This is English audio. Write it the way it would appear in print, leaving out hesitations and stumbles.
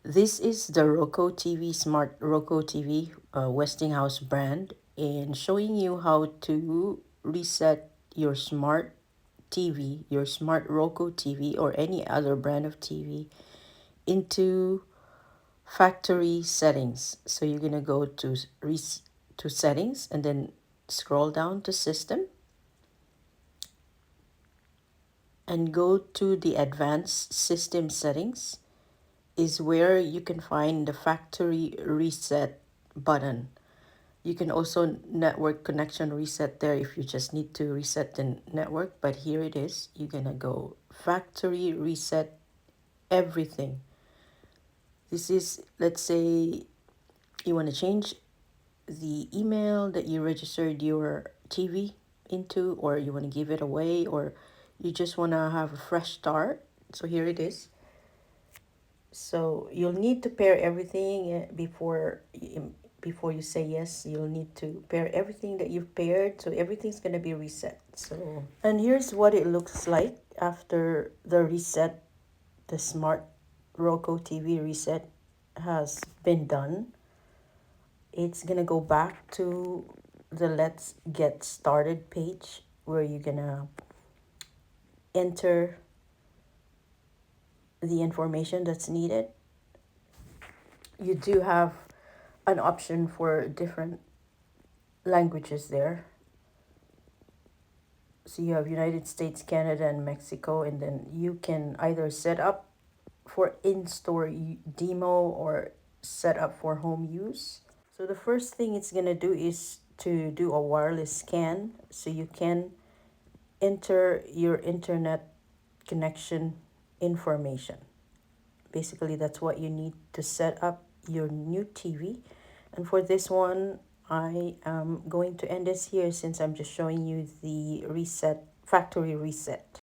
This is the RoKU TV, smart RoKU TV, Westinghouse brand, and showing you how to reset your smart TV, your smart RoKU TV, or any other brand of TV into factory settings. So you're gonna go to to settings and then scroll down to system and go to the advanced system settings is where you can find the factory reset button. You can also network connection reset there if you just need to reset the network, but here it is. You're gonna go factory reset everything. This is, let's say you want to change the email that you registered your TV into, or you want to give it away, or you just want to have a fresh start. So here it is. So you'll need to pair everything before you say yes. You'll need to pair everything that you've paired, so everything's gonna be reset. So, and here's what it looks like after the reset. The smart Roku TV reset has been done. It's gonna go back to the let's get started page where you're gonna enter the information that's needed. You do have an option for different languages there. So you have United States, Canada, and Mexico, and then you can either set up for in-store demo or set up for home use. So the first thing it's gonna do is to do a wireless scan, so you can enter your internet connection information. Basically, that's what you need to set up your new TV. And for this one, I am going to end this here since I'm just showing you the reset, factory reset.